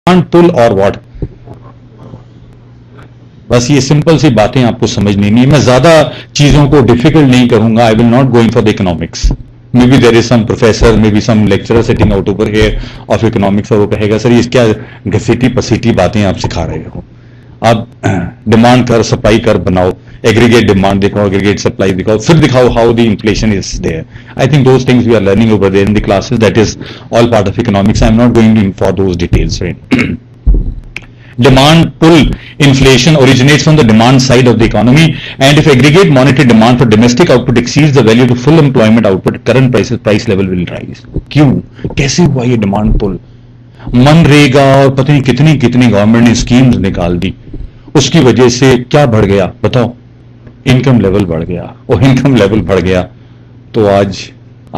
पुल और व्हाट। बस ये सिंपल सी बातें आपको समझनी नहीं है। मैं ज्यादा चीजों को डिफिकल्ट नहीं करूंगा। I will not going for the economics. Maybe there is some professor, maybe some lecturer sitting out over here of economics, और वो कहेगा सर ये क्या घसीटी पसीटी बातें आप सिखा रहे हो। आप डिमांड कर, सप्लाई कर बनाओ, एग्रीगेट डिमांड दिखाओ, एग्रीगेट सप्लाई दिखाओ, फिर दिखाओ how the inflation is there. I think those things we are learning over there in the classes, that is all part of economics. I am not going in for those details. Demand pull inflation originates from the demand side of the economy, and if aggregate monetary demand for domestic output exceeds the value to full employment output, current price level will rise. क्यों, कैसे हुआ ये demand पुल? मनरेगा और पता नहीं कितनी कितनी government ने स्कीम्स निकाल दी, उसकी वजह से क्या बढ़ गया बताओ? इनकम लेवल बढ़ गया, और इनकम लेवल बढ़ गया तो आज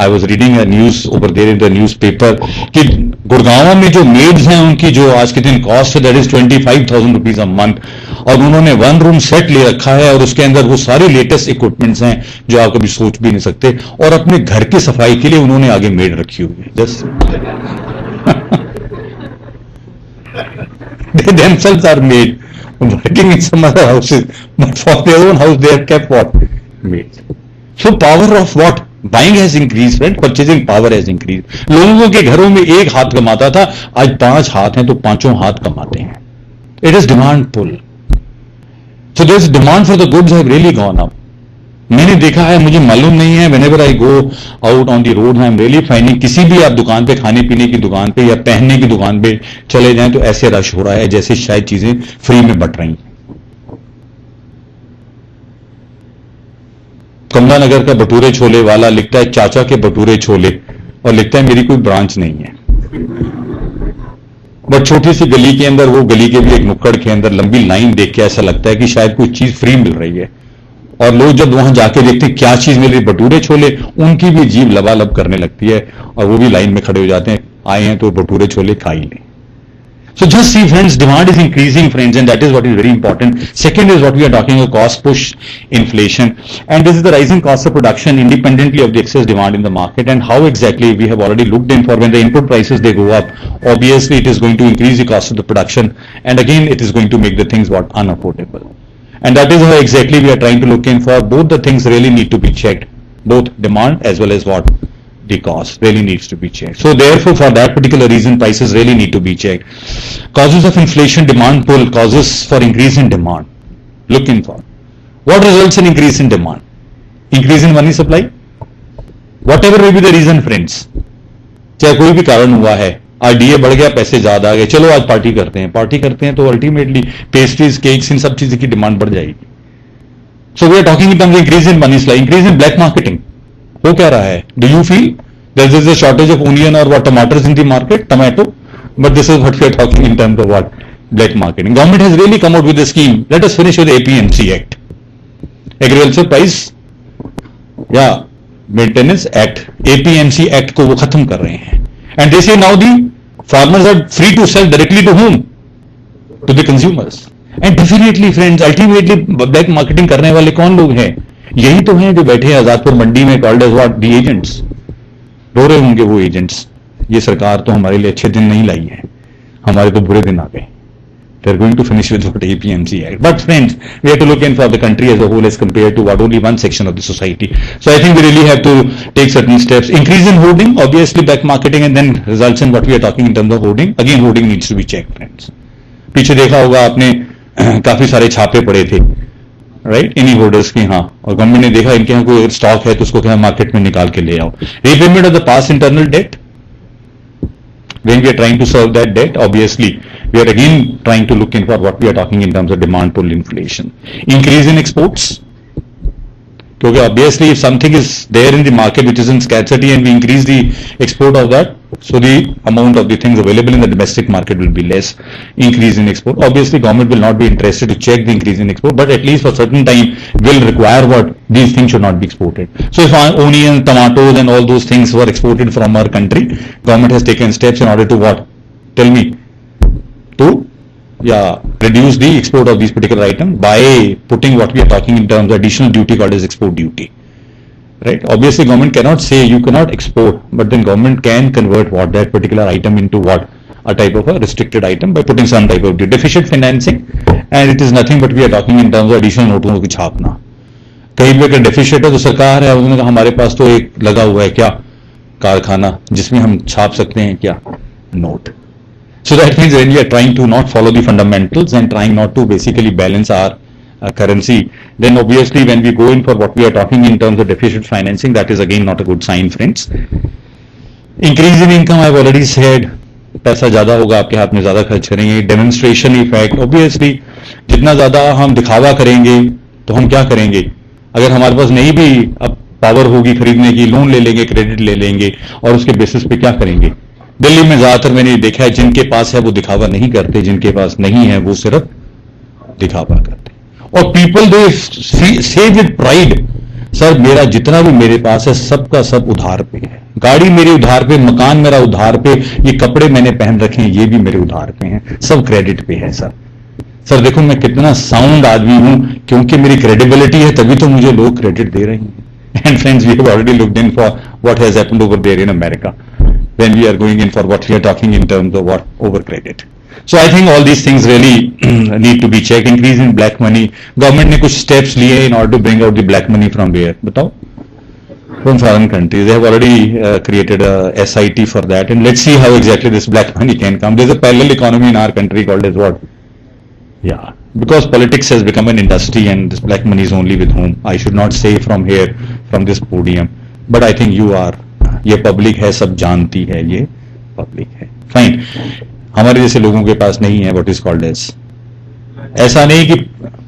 I was reading news over there in the newspaper कि गुड़गांव में जो मेड्स हैं उनकी जो आज के दिन कॉस्ट है that is 25,000 rupees a month, और उन्होंने वन रूम सेट ले रखा है और उसके अंदर वो सारे लेटेस्ट इक्विपमेंट्स हैं जो आप कभी सोच भी नहीं सकते, और अपने घर की सफाई के लिए उन्होंने आगे मेड रखी हुई है। Just they themselves are made working in some other houses, but for their own house they have kept what? Made. So power of what? Buying has increased, right? Purchasing power has increased. लोगों के घरों में एक हाथ कमाता था, आज 5 हाथ हैं तो पांचों हाथ कमाते हैं. It is demand pull. So this demand for the goods have really gone up. मैंने देखा है, मुझे मालूम नहीं है, whenever I go out on the road, I am really finding किसी भी आप दुकान पे, खाने पीने की दुकान पे या पहनने की दुकान पे चले जाएं तो ऐसे रश हो रहा है जैसे शायद चीजें फ्री में बट रही हैं. कमला नगर का भटूरे छोले वाला लिखता है चाचा के भटूरे छोले, और लिखता है मेरी कोई ब्रांच नहीं है, बट छोटी सी गली के अंदर, वो गली के भी एक नुक्कड़ के अंदर लंबी लाइन देख के ऐसा लगता है कि शायद कोई चीज फ्री मिल रही है, और लोग जब वहां जाके देखते हैं क्या चीज मिल रही, भटूरे छोले, उनकी भी जीभ लबालब करने लगती है और वो भी लाइन में खड़े हो जाते हैं, आए हैं तो भटूरे छोले खा ही लें. So just see friends, demand is increasing friends, and that is what is very important. Second is what we are talking about, cost push inflation, and this is the rising cost of production independently of the excess demand in the market. And how exactly we have already looked in for when the input prices they go up, obviously it is going to increase the cost of the production, and again it is going to make the things what unaffordable. And that is how exactly we are trying to look in for. Both the things really need to be checked, both demand as well as what the cost really needs to be checked. So therefore, for that particular reason, prices really need to be checked. Causes of inflation, demand pull, causes for increase in demand. Looking for what results in increase in demand? Increase in money supply. Whatever may be the reason, friends. चाहे कोई भी कारण हुआ है, आज DA बढ़ गया, पैसे ज्यादा आ गए, चलो आज पार्टी करते हैं तो अल्टीमेटली पेस्ट्रीज, केक्स, इन सब चीजों की डिमांड बढ़ जाएगी. So we are talking in terms of increase in money supply, increase in black marketing. वो क्या रहा है? Do you feel there is a shortage of onion or what tomatoes in the market, tomato? But this is what we are talking in terms of what? Black marketing. Government has really come out with a scheme. Let us finish with the APMC Act. Agriculture Price Maintenance Act. APMC Act को वो खत्म कर रहे हैं. And they say now the farmers are free to sell directly to whom? To the consumers. And definitely friends, ultimately black marketing करने वाले कौन लोग हैं? यही तो हैं जो बैठे हैं आजादपुर मंडी में, called as what, the agents. रो रहे होंगे वो एजेंट्स, ये सरकार तो हमारे लिए अच्छे दिन नहीं लाई है, हमारे तो बुरे दिन आ गए. They are going to finish with what APMC Act. But friends, we have to look in for the country as a whole as compared to what only one section of the society. So I think we really have to take certain steps. Increase in hoarding, obviously back marketing, and then results in what we are talking in terms of hoarding. Again, hoarding needs to be checked, friends. पीछे देखा होगा आपने काफी सारे छापे पड़े थे, right, इन्हीं होल्डर्स के यहाँ, और गवर्नमेंट ने देखा इनके यहाँ कोई स्टॉक है तो उसको क्या मार्केट में निकाल के ले आओ. Repayment of the past internal debt, when we are trying to solve that debt, obviously we are again trying to look in for what we are talking in terms of demand pull inflation. Increase in exports, because obviously if something is there in the market which is in scarcity and we increase the export of that, so the amount of the things available in the domestic market will be less. Increase in export, obviously government will not be interested to check the increase in export, but at least for certain time will require what these things should not be exported. So if onion, tomatoes and all those things were exported from our country, government has taken steps in order to what? Tell me, to reduce the export of these particular items by putting what we are talking in terms of additional duty called as export duty. Right? Obviously government cannot say you cannot export, but then government can convert what that particular item into what? a type of a restricted item by putting some type of deficit financing, and it is nothing but we are talking in terms of additional नोटों की छापना. कहीं भी अगर deficit है तो सरकार है, उन्होंने कहा हमारे पास तो एक लगा हुआ है क्या कारखाना जिसमें हम छाप सकते हैं क्या note. So that means when we are trying to not follow the fundamentals and trying not to basically balance our currency, then obviously when we go in for what we are talking in terms of deficit financing, that is again not a good sign, friends. Increase in income, I've already said, पैसा ज्यादा होगा, आपके हाथ में ज्यादा खर्च करेंगे. Demonstration effect, obviously जितना ज्यादा हम दिखावा करेंगे तो हम क्या करेंगे, अगर हमारे पास नहीं भी अब पावर होगी खरीदने की, लोन ले लेंगे, क्रेडिट ले लेंगे और उसके बेसिस पे क्या करेंगे. दिल्ली में ज्यादातर मैंने देखा है जिनके पास है वो दिखावा नहीं करते, जिनके पास नहीं है वो सिर्फ दिखावा करते. और पीपल दे से विद प्राइड, सर मेरा जितना भी मेरे पास है सबका सब उधार पे है, गाड़ी मेरी उधार पे, मकान मेरा उधार पे, ये कपड़े मैंने पहन रखे हैं ये भी मेरे उधार पे हैं, सब क्रेडिट पे है. सर देखो मैं कितना साउंड आदमी हूं, क्योंकि मेरी क्रेडिबिलिटी है तभी तो मुझे लोग क्रेडिट दे रहे हैं. And friends, we have already looked in for what has happened over there in America when we are going in for what we are talking in terms of what over credit. So I think all these things really need to be checked. Increase in black money, government ने कुछ steps लिए in order to bring out the black money from where, बताओ, from foreign countries. They have already created a SIT for that, and let's see how exactly this black money can come. There's a parallel economy in our country called as what? Yeah, because politics has become an industry and this black money is only with whom. I should not say from here, from this podium, but I think you are, ये public है, सब जानती है, ये public है. Fine, हमारे जैसे लोगों के पास नहीं है व्हाट इज कॉल्ड एज, ऐसा नहीं कि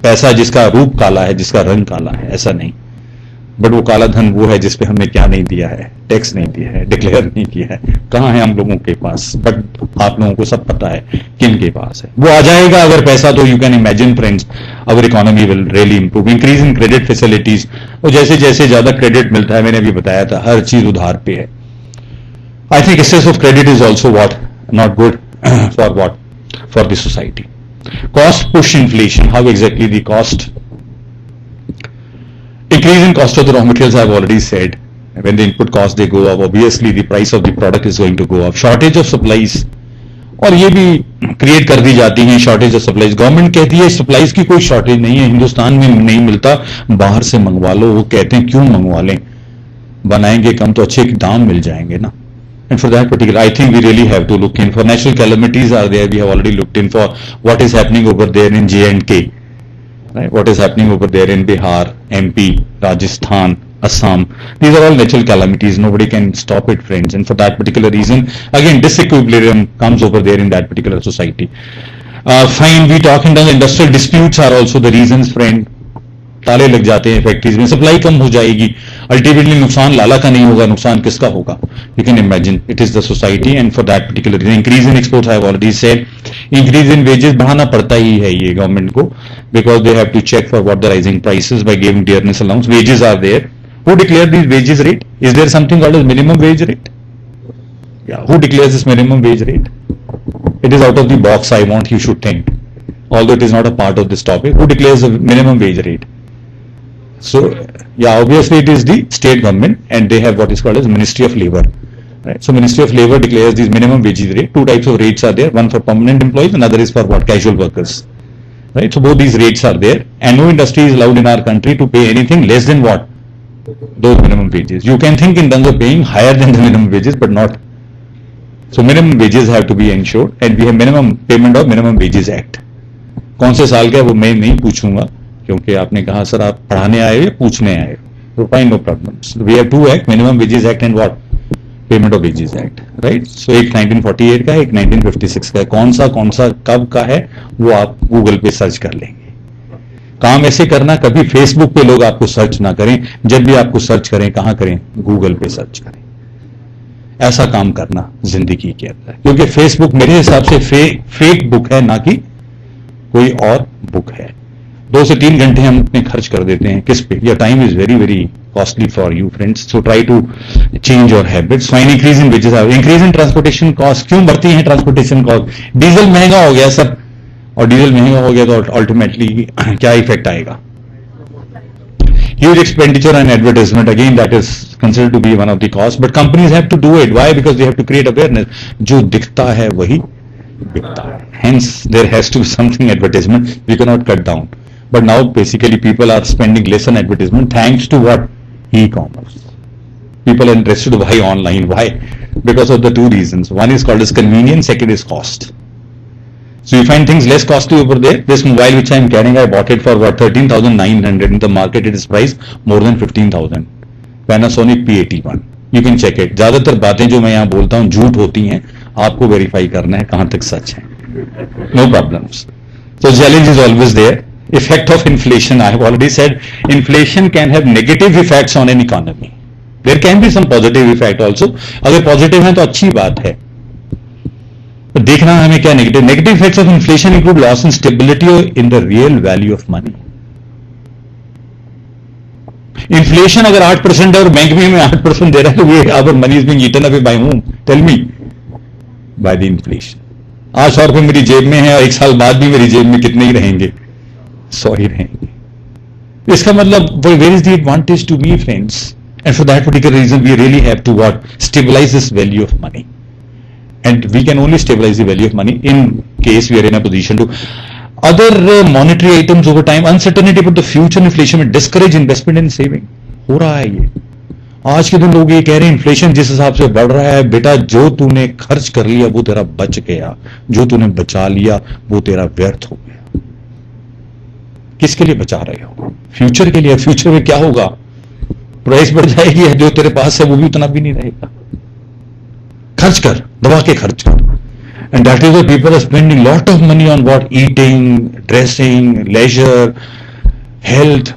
पैसा जिसका रूप काला है, जिसका रंग काला है, ऐसा नहीं, बट वो काला धन वो है जिसपे हमने क्या नहीं दिया है, टैक्स नहीं दिया है, डिक्लेयर नहीं किया है. कहां है हम लोगों के पास, बट आप लोगों को सब पता है किन के पास है. वो आ जाएगा अगर पैसा, तो you can imagine friends our economy will really improve. Increase in credit facilities, और जैसे जैसे ज्यादा क्रेडिट मिलता है, मैंने अभी बताया था हर चीज उधार पे है. I think excess of credit is also what not good for what, for the society. Cost push inflation, how exactly the cost increase in cost of the raw materials, I have already said. When the input costs they go up, obviously the price of the product is going to go up. Shortage of supplies, और ये भी create कर दी जाती है shortage of supplies. Government कहती है supplies की कोई शॉर्टेज नहीं है, हिंदुस्तान में नहीं मिलता, बाहर से मंगवा लो. वो कहते हैं क्यों मंगवा लें, बनाएंगे कम तो अच्छे दाम मिल जाएंगे ना. And for that particular, I think we really have to look in for natural calamities are there. We have already looked in for what is happening over there in J&K. Right? What is happening over there in Bihar, MP, Rajasthan, Assam. These are all natural calamities. Nobody can stop it, friends. And for that particular reason, again, disequilibrium comes over there in that particular society. Fine, we talk in terms of industrial disputes are also the reasons, friend. ताले लग जाते हैं factories में, supply कम हो जाएगी, ultimately नुकसान लाला का नहीं होगा, नुकसान किसका होगा. You can imagine it is the society. And for that particular increase in exports, I have already said. Increase in wages बढ़ाना पड़ता ही है ये गवर्नमेंट को, because they have to check for what the rising prices by giving dearness allowance. Wages are there. Who declare this wages rate? Is there something called as minimum wage rate? या who declares this minimum wage rate? It is out of the box. I want you should think, although it is not a part of this topic. Who declares the minimum wage rate? So yeah, obviously it is the state government, and they have what is called as Ministry of Labor. Right? So Ministry of Labor declares these minimum wage rate. Two types of rates are there. One for permanent employees, another is for what, casual workers. Right? So both these rates are there, and no industry is allowed in our country to pay anything less than what, those minimum wages. You can think in terms of paying higher than the minimum wages, but not. So minimum wages have to be ensured, and we have minimum payment of Minimum Wages Act. कौन से साल का वो मैं नहीं पूछूंगा, क्योंकि आपने कहा सर आप पढ़ाने आए हो या पूछने आए हो, तो fine, no problem. We have to act, minimum wages act and what, payment of wages act. Right. So एक 1948 का है, एक 1956 का है. कौन सा कब का है वो आप गूगल पे सर्च कर लेंगे. काम ऐसे करना, कभी फेसबुक पे लोग आपको सर्च ना करें. जब भी आपको सर्च करें, कहां करें? गूगल पे सर्च करें. ऐसा काम करना जिंदगी के अंदर, क्योंकि फेसबुक मेरे हिसाब से फेक बुक है, ना कि कोई और बुक है. 2 से 3 घंटे हम अपने खर्च कर देते हैं किस पे? Your time is very very costly for you friends. So try to change your habits. Fine, increase in wages, increase in transportation cost. क्यों बढ़ती है ट्रांसपोर्टेशन कॉस्ट? डीजल महंगा हो गया सर, और डीजल महंगा हो गया तो अल्टीमेटली क्या इफेक्ट आएगा? Huge expenditure on advertisement, again that is considered to be one of the costs, but companies have to do it. Why? Because they have to create awareness. जो दिखता है वही बिकता है. Hence there has to be something advertisement. We cannot cut down. But now basically people are spending less on advertisement thanks to what? E-commerce. People are interested to buy online. Why? Because of the two reasons. One is called as convenience, second is cost. So you find things less costly over there. This mobile which I am carrying, I bought it for what, 13,900. In the market it is priced more than 15,000. Panasonic P81. You can check it. ज्यादातर बातें जो मैं यहाँ बोलता हूँ झूठ होती हैं, आपको वेरीफाई करना है कहां तक सच है. No problems. So challenge is always there. Effect of inflation. I have already said inflation can have negative effects on an economy. There can be some positive effect also. अगर positive है तो अच्छी बात है. तो देखना हमें क्या negative. Negative effects of inflation include loss in stability in the real value of money. Inflation अगर 8% है और बैंक भी हमें 8% दे रहा है तो ये our money is being eaten away by whom? Tell me. By the inflation. आज 100 रुपए मेरी जेब में है और 1 साल बाद भी मेरी जेब में कितने ही रहेंगे? 100 ही रहेंगे. इसका मतलब where is the advantage to me friends? And for that particular reason we really have to what? Stabilise this value of money. And we can only stabilize the value of money in case we are in a position to. Other monetary items over time, uncertainty about the future inflation will discourage investment and saving. हो रहा है ये. आज के दिन लोग ये कह रहे हैं इन्फ्लेशन जिस हिसाब से बढ़ रहा है, बेटा जो तूने खर्च कर लिया वो तेरा बच गया, जो तूने बचा लिया वो तेरा व्यर्थ हो गया. किसके लिए बचा रहे हो? फ्यूचर के लिए. फ्यूचर में क्या होगा? प्राइस बढ़ जाएगी, जो तेरे पास है वो भी उतना भी नहीं रहेगा. खर्च कर, दबा के खर्च कर. And that is why people are spending lot of money on what? Eating, dressing, leisure, health.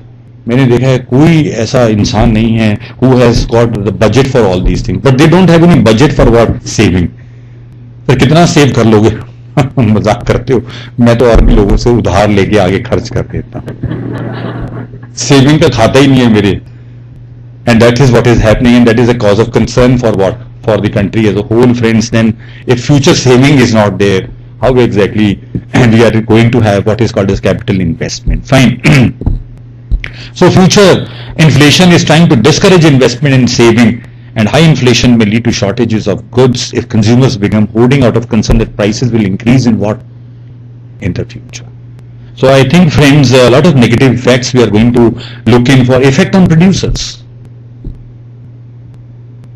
मैंने देखा है कोई ऐसा इंसान नहीं है who has got the budget for all these things, but they don't have any budget for what? Saving. फिर कितना सेव कर लोगे? मजाक करते हो. मैं तो और भी लोगों से उधार लेके आगे खर्च कर देता हूं. सेविंग का खाता ही नहीं है मेरे. And that is what is happening and that is a cause of concern for what? For the country as a whole, friends. Then if future saving is not there, how exactly we are going to have what is called as capital investment? Fine. So future inflation is trying to discourage investment and saving, and high inflation may lead to shortages of goods if consumers become hoarding out of concern that prices will increase in what? In the future. So I think, friends, a lot of negative effects we are going to look in for. Effect on producers.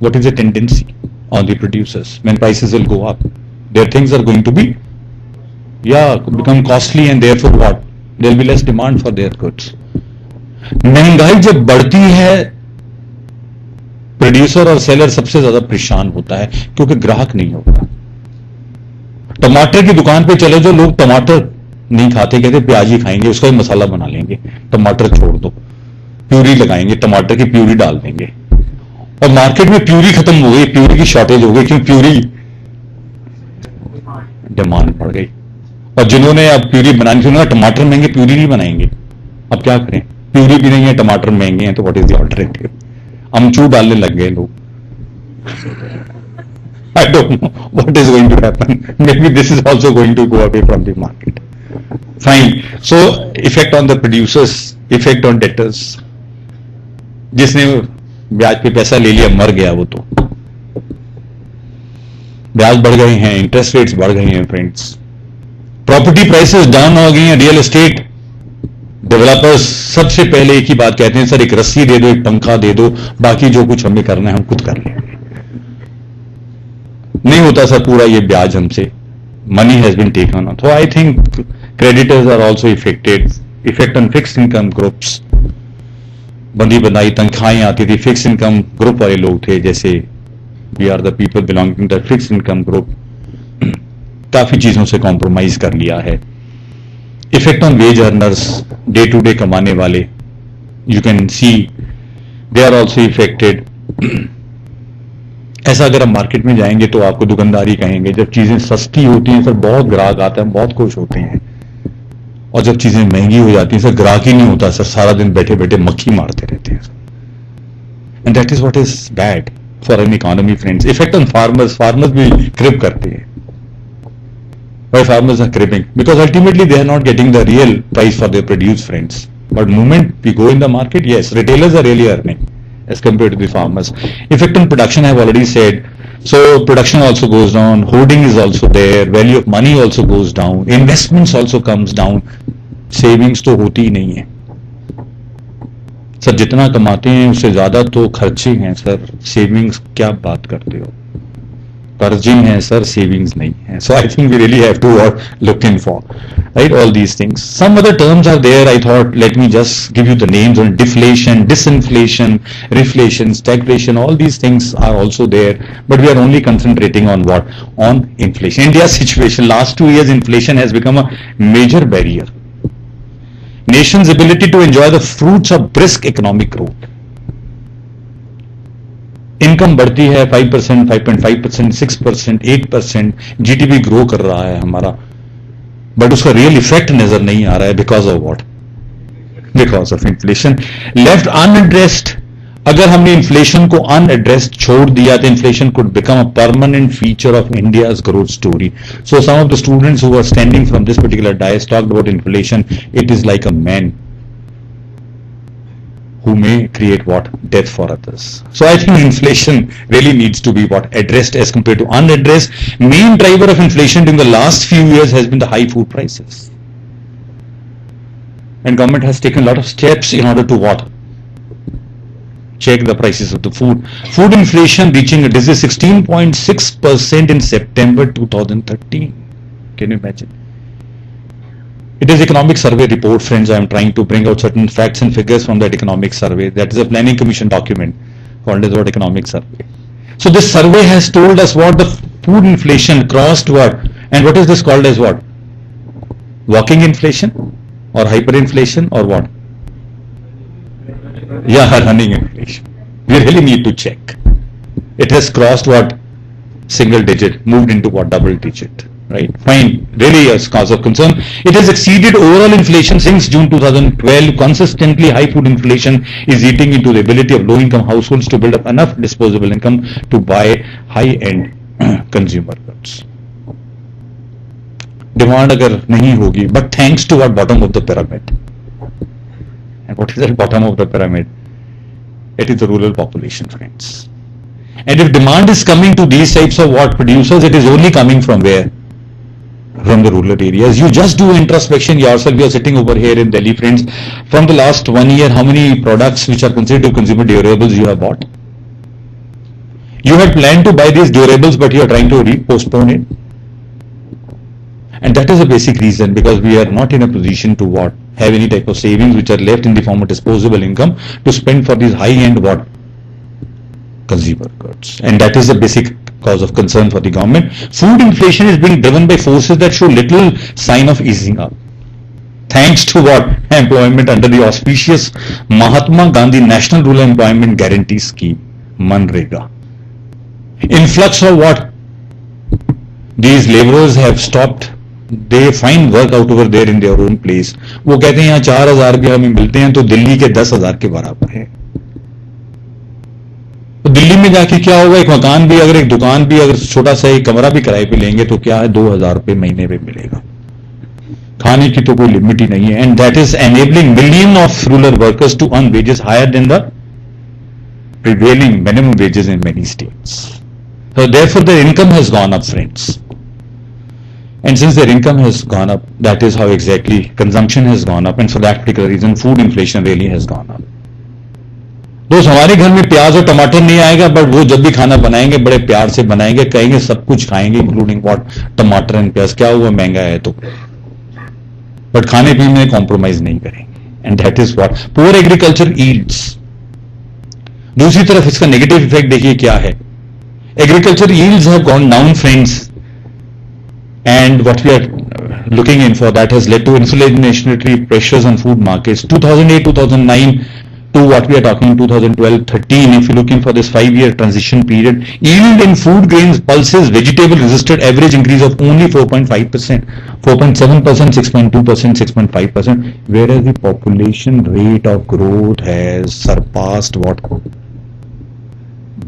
What is the tendency on the producers when prices will go up? Their things are going to be, become costly, and therefore what? There will be less demand for their goods. महंगाई जब बढ़ती है, producer और seller सबसे ज्यादा परेशान होता है क्योंकि ग्राहक नहीं होता. टमाटर की दुकान पे चले जो लोग टमाटर नहीं खाते, कहते प्याज ही खाएंगे, उसका ही मसाला बना लेंगे. टमाटर छोड़ दो, प्यूरी लगाएंगे, टमाटर की प्यूरी डाल देंगे. और मार्केट में प्यूरी खत्म हो गई, प्यूरी की शॉर्टेज हो गई. क्यों? प्यूरी डिमांड बढ़ गई. और जिन्होंने अब प्यूरी बनानी थी उन्होंने टमाटर महंगे, प्यूरी नहीं बनाएंगे. अब क्या करें? प्यूरी भी नहीं है, टमाटर महंगे हैं, तो व्हाट इज द अल्टरनेटिव? अमचूर डालने लग गए लोग. I don't know what is going to happen. Maybe this is also going to go away from the market. Fine. So effect on the producers, effect on debtors. जिसने ब्याज पे पैसा ले लिया मर गया, वो तो. ब्याज बढ़ गए हैं, इंटरेस्ट रेट्स बढ़ गए हैं फ्रेंड्स. प्रॉपर्टी प्राइसेस डाउन हो गई हैं. रियल एस्टेट डेवलपर्स सबसे पहले एक ही बात कहते हैं, सर एक रस्सी दे दो, एक पंखा दे दो, बाकी जो कुछ हमें करना है हम खुद कर लेंगे. नहीं होता सर पूरा ये ब्याज हमसे. Money has been taken on. So I think creditors are also affected. Effect on fixed income groups. बंदी बनाई तनख्वाहें आती थी, फिक्स इनकम ग्रुप वाले लोग थे, जैसे we are the people belonging to the fix income group. काफी चीजों से कॉम्प्रोमाइज कर लिया है. Effect on wage earners, day to day कमाने वाले, you can see they are also affected. ऐसा अगर हम मार्केट में जाएंगे तो आपको दुकानदारी कहेंगे. जब चीजें सस्ती होती हैं सर बहुत ग्राहक आता है, बहुत खुश होते हैं. और जब चीजें महंगी हो जाती हैं सर ग्राहक ही नहीं होता सर, सारा दिन बैठे बैठे मक्खी मारते रहते हैं. And that is what is bad for an economy friends. Effect on farmers. Farmers भी क्रिप करते हैं. Why farmers are cribbing? Because ultimately they are not getting the real price for their produce, friends. But moment we go in the market, yes, retailers are really earning as compared to the farmers. Effect on production I have already said. So production also goes down, hoarding is also there, value of money also goes down, investments also comes down, savings तो होती ही नहीं है sir, जितना कमाते हैं उससे ज्यादा तो खर्चे हैं सर, सेविंग्स क्या बात करते हो, कर्जिंग है सर, सेविंग्स नहीं है. So I think we really have to look in for, right, all these things. Some other terms are there. I thought let me just give you the names on deflation, disinflation, reflation, stagflation. All these things are also there, but we are only concentrating on what? On inflation. India's situation, last 2 years inflation has become a major barrier. Nation's ability to enjoy the fruits of brisk economic growth. Income बढ़ती है 5%, 5.5%, 6%, 8%, GDP grow कर रहा है हमारा, but उसका real effect नजर नहीं आ रहा है. Because of what? Because of inflation. Left unaddressed. अगर हमने इन्फ्लेशन को अनएड्रेस्ड छोड़ दिया तो inflation could become a permanent feature of India's growth story. So some of the students who are standing from this particular dais talked about inflation. It is like a man who may create what? Death for others. So I think inflation really needs to be what? Addressed as compared to unaddressed. Main driver of inflation in the last few years has been the high food prices. And government has taken a lot of steps in order to what? Check the prices of the food. Food inflation reaching a dizzy 16.6% in September 2013. Can you imagine? It is economic survey report, friends. I am trying to bring out certain facts and figures from that economic survey. That is a planning commission document called as what? Economic survey. So this survey has told us what the food inflation crossed what, and what is this called as what? Walking inflation or hyperinflation or what? Yeah, running inflation. We really need to check. It has crossed what? Single digit, moved into what? Double digit. Right, fine, really a cause of concern. It has exceeded overall inflation since June 2012. Consistently high food inflation is eating into the ability of low-income households to build up enough disposable income to buy high-end consumer goods. Demand अगर नहीं होगी, but thanks to what? Bottom of the pyramid. And what is at bottom of the pyramid? It is the rural population, friends. And if demand is coming to these types of what producers, it is only coming from where? From the rural areas. You just do introspection yourself. You are sitting over here in Delhi, friends. From the last 1 year, how many products which are considered consumer durables you have bought? You had planned to buy these durables, but you are trying to postpone it. And that is a basic reason, because we are not in a position to what? Have any type of savings which are left in the form of disposable income to spend for these high-end what? Consumer goods. And that is the basic cause of concern for the government. Food inflation is being driven by forces that show little sign of easing up. Thanks to what? Employment under the auspicious Mahatma Gandhi National Rural Employment Guarantee Scheme, MNREGA. Influx of what? These laborers have stopped. They find work out over there in their own place. वो कहते हैं यहाँ 4,000 भी हमें मिलते हैं तो दिल्ली के 10,000 के बराबर है. तो दिल्ली में जाके क्या होगा? एक मकान भी, अगर एक दुकान भी, अगर छोटा सा एक कमरा भी किराए पे लेंगे तो क्या है? 2,000 रुपए महीने पे मिलेगा. खाने की तो कोई लिमिट ही नहीं है. And that is enabling million of rural workers to earn wages higher than the prevailing minimum wages in many states. So therefore their income has gone up, friends. And since their income has gone up, that is how exactly consumption has gone up, and for that particular reason food inflation really has gone up. दोस्त, हमारे घर में प्याज और टमाटर नहीं आएगा, but वो जब भी खाना बनाएंगे बड़े प्यार से बनाएंगे, कहेंगे सब कुछ खाएंगे इंक्लूडिंग व्हाट? टमाटर एंड प्याज. क्या हुआ? महंगा है तो, बट खाने पीने में कॉम्प्रोमाइज नहीं करेंगे. And that is what? Poor agriculture yields. दूसरी तरफ इसका नेगेटिव इफेक्ट देखिए क्या है. Agriculture yields have gone down, friends, and what we are looking in for, that has led to inflationary pressures on food markets. 2008-2009 to what we are talking 2012-13, if you're looking for this 5-year transition period, yield in food grains, pulses, vegetable registered average increase of only 4.5%, 4.7%, 6.2%, 6.5%, whereas the population rate of growth has surpassed what?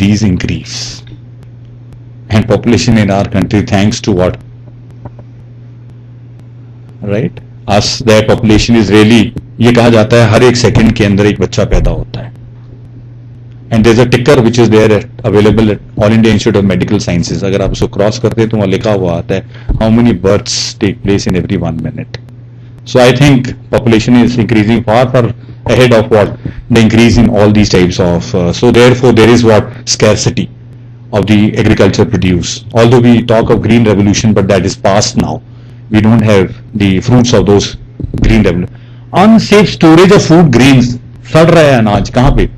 These increase. And population in our country, thanks to what? Right? Us, their population is really, ये कहा जाता है हर एक second के अंदर एक बच्चा पैदा होता है. and there's a ticker which is there available at All India Institute of Medical Sciences. अगर आप उसको क्रॉस करते हैं तो वहाँ लिखा हुआ आता है how many births take place in every 1 minute. So I think population is increasing far ahead of what the increase in all these types of. So therefore there is what scarcity of the agriculture produce. Although we talk of green revolution, but that is past now. We don't have the fruits of those green revolution. Unsafe storage of food grains. सड़ रहा है अनाज कहाँ पे?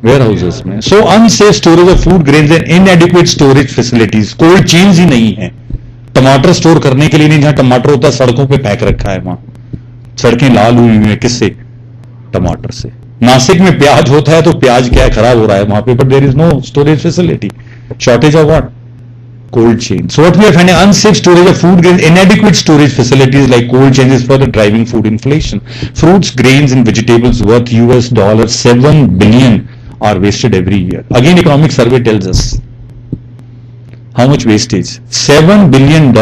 Warehouses में. So unsafe storage of food grains and inadequate storage facilities. Cold chains ही नहीं है. टमाटर स्टोर करने के लिए नहीं, जहां टमाटर होता है सड़कों पे फेंक रखा है, वहां सड़कें लाल हुई हुई है. किससे? टमाटर से. नासिक में प्याज होता है तो प्याज क्या है, खराब हो रहा है वहां पे, but there is no storage facility. Shortage of what? Cold chain. So what we are finding, unsafe storage of food grains, inadequate storage facilities like cold chains is further driving food inflation. Fruits, grains and vegetables worth $7 billion are wasted every year. Again, economic survey tells us how much wastage. $7 billion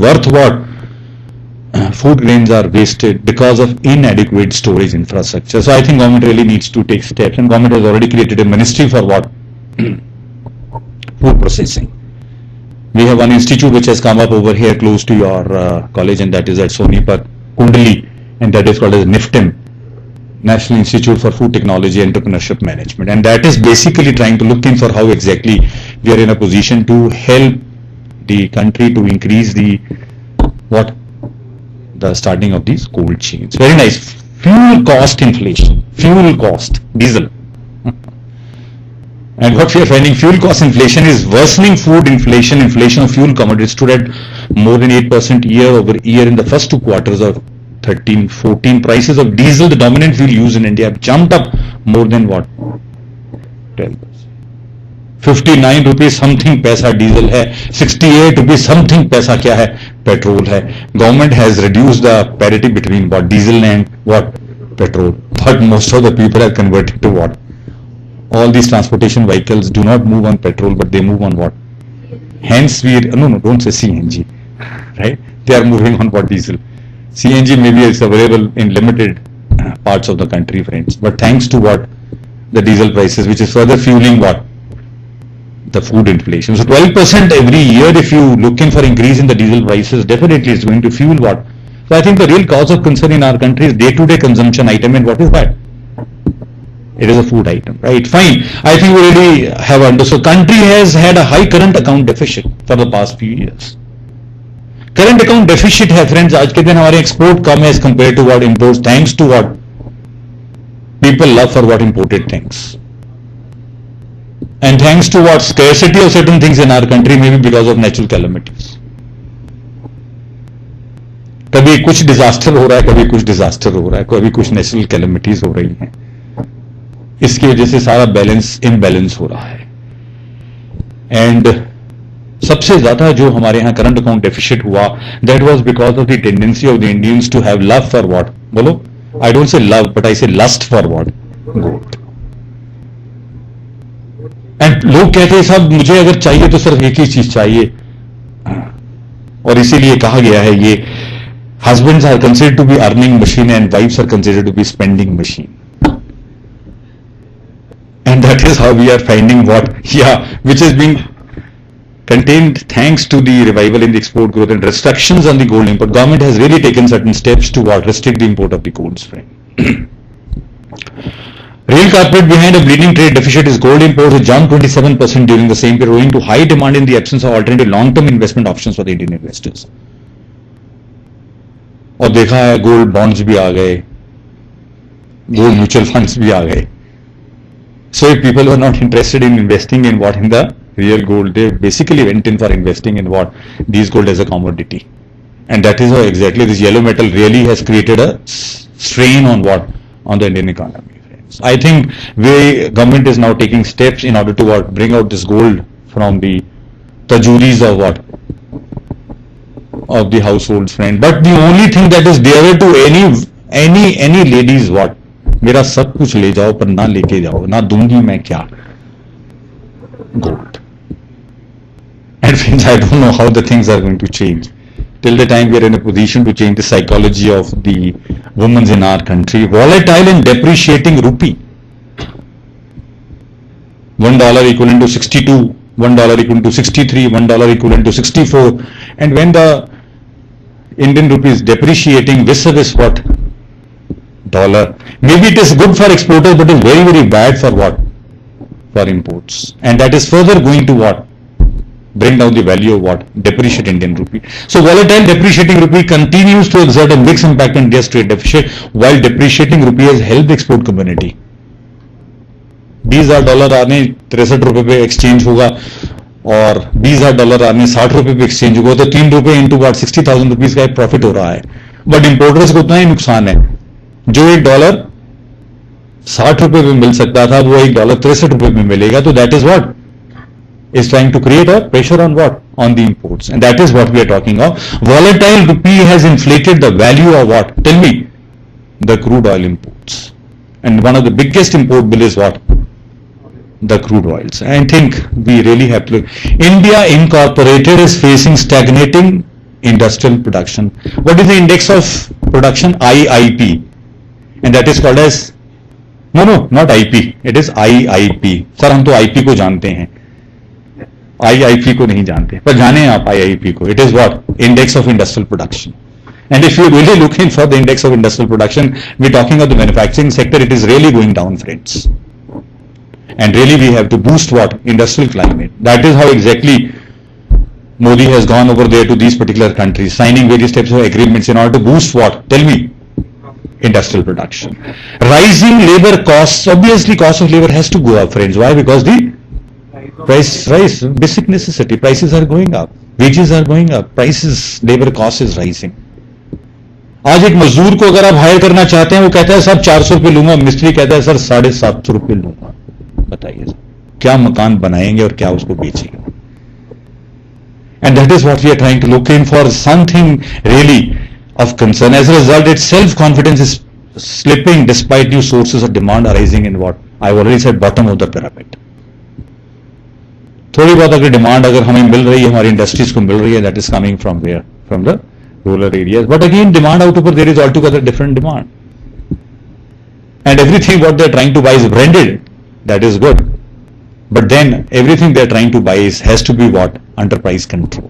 worth what? Food grains are wasted because of inadequate storage infrastructure. So I think government really needs to take steps, and government has already created a ministry for what? Food processing. We have one institute which has come up over here close to your college, and that is at Sonipat, Kundali, and that is called as NIFTEM, National Institute for Food Technology Entrepreneurship Management, and that is basically trying to look in for how exactly we are in a position to help the country to increase the starting of these cold chains. Very nice. Fuel cost inflation, fuel cost, diesel. And what we are finding, fuel cost inflation is worsening food inflation. Inflation of fuel commodities stood at more than 8% year over year in the first 2 quarters of 13-14. Prices of diesel, the dominant fuel used in India, have jumped up more than what? 12%. 59 rupees something पैसा diesel है, 68 rupees something पैसा क्या है? Petrol है. Government has reduced the parity between what? Diesel and what? Petrol. But most of the people are converted to what? All these transportation vehicles do not move on petrol, but they move on what? Hence don't say CNG, right? They are moving on what? Diesel. CNG maybe is available in limited parts of the country, friends, but thanks to what? The diesel prices, which is further fueling what? The food inflation. So 12% every year, if you looking for increase in the diesel prices, definitely is going to fuel what? So I think the real cause of concern in our country is day-to-day consumption item, and what is that? It is a food item, right? Fine. I think we already have understood. Country has had a high current account deficit for the past few years. Current account deficit है friends. आज के दिन हमारे export कम है as compared to what imports. Thanks to what? People love for what? Imported things. And thanks to what? Scarcity of certain things in our country, maybe because of natural calamities. कभी कुछ disaster हो रहा है, कभी कुछ disaster हो रहा है, कभी कुछ नेचुरल कैलेमिटीज हो रही हैं. इसकी वजह से सारा बैलेंस इम्बैलेंस हो रहा है. एंड सबसे ज्यादा जो हमारे यहां करंट अकाउंट डेफिसिट हुआ, that was because of the tendency of the Indians to have love for what? बोलो. I don't say love, but I say lust for what? Gold. And लोग कहते हैं साहब मुझे अगर चाहिए तो सिर्फ एक ही चीज चाहिए, और इसीलिए कहा गया है ये husbands are considered to be earning machine and wives are considered to be spending machine. And that is how we are finding what? Yeah, which is being contained thanks to the revival in the export growth and restrictions on the gold import. Government has really taken certain steps to what? Restrict the import of the golds, friend. Real culprit behind a bleeding trade deficit is gold imports, which jumped 27% during the same period, owing to high demand in the absence of alternative long-term investment options for the Indian investors. और देखा है gold bonds भी आ गए, gold mutual funds भी आ गए. So if people were not interested in investing in what? In the real gold, they basically went in for investing in what? These gold as a commodity. And that is how exactly this yellow metal really has created a strain on what? On the Indian economy. Friends. I think government is now taking steps in order to what? Bring out this gold from the tajuris of what? Of the households, friend. But the only thing that is dearer to any ladies what? मेरा सब कुछ ले जाओ पर ना लेके जाओ, ना दूंगी मैं क्या? Gold. And friends, I don't know how the things are going to change. Till the time we are in a position to change the psychology of the women in our country, volatile and depreciating rupee. $1 equivalent to 62, $1 equivalent to 63, $1 equivalent to 64. And when the Indian rupee is depreciating vis-a-vis what? Dollar. Maybe it is good for exporters, but it is very, very bad for what? For imports. And that is further going to what? Bring down the value of what? Depreciate Indian rupee. So volatile depreciating rupee continues to exert a mixed impact on India's trade deficit, while depreciating rupee has helped the export community. $20,000 आने 63 रुपए पे exchange होगा और $20,000 आने 60 रुपए पे exchange होगा, तो 3 रुपए इंटू what 60,000 रुपीज का एक प्रॉफिट हो रहा है. बट इंपोर्टर्स को उतना ही नुकसान है. जो $1 60 रुपए पे मिल सकता था वो $1 63 रुपए में मिलेगा. तो that is what is trying to create a pressure on what? On the imports. And that is what we are talking of. Volatile rupee has inflated the value of what? Tell me. The crude oil imports. And one of the biggest import bill is what? The crude oils. I think we really have to look. India Incorporated is facing stagnating industrial production. What is the index of production? IIP. And that is called as, no, not IP. It is IIP. Sir, हम तो IP को जानते हैं. IIP को नहीं जानते, पर जाने आप IIP को. It is what? Index of Industrial Production. And if you're really looking for the index of industrial production, we're talking of the manufacturing sector, it is really going down, friends. And really we have to boost what? Industrial climate. That is how exactly Modi has gone over there to these particular countries, signing various types of agreements in order to boost what? Tell me. Industrial production. Rising labor costs, obviously cost of labor has to go up, friends. Why? Because the price rise, basic necessity, prices are going up, wages are going up, prices, labor cost is rising. आज एक मजदूर को अगर आप higher करना चाहते हैं, वो कहता है सर 400 रुपये लूंगा, मिस्त्री कहता है सर 750 रुपये लूंगा. बताइए सर, क्या मकान बनाएंगे और क्या उसको बेचेंगे? And that is what we are trying to look in for, something really of concern. As a result, its self-confidence is slipping despite new sources of demand arising in what? I've already said bottom of the pyramid. थोड़ी बहुत अगर demand अगर हमें मिल रही है, हमारी industries को मिल रही है, that is coming from where? From the rural areas. But again demand out ऊपर there is all together different demand. And everything what they are trying to buy is branded, that is good. But then everything they are trying to buy is has to be what? Under price control.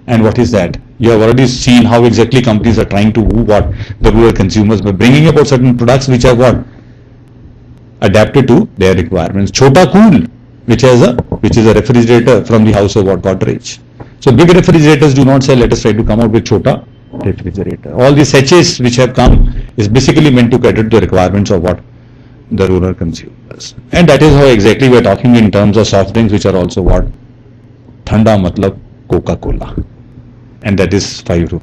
And what is that? You have already seen how exactly companies are trying to woo what? The rural consumers by bringing about certain products which are what? Adapted to their requirements. Chota Cool, which is a refrigerator from the house of what? Godrej. So big refrigerators do not sell. Let us try to come out with Chota refrigerator. All the sachets which have come is basically meant to cater to the requirements of what? The rural consumers. And that is how exactly we are talking in terms of soft drinks, which are also what? Thanda matlab Coca-Cola. And that is 5 rupees.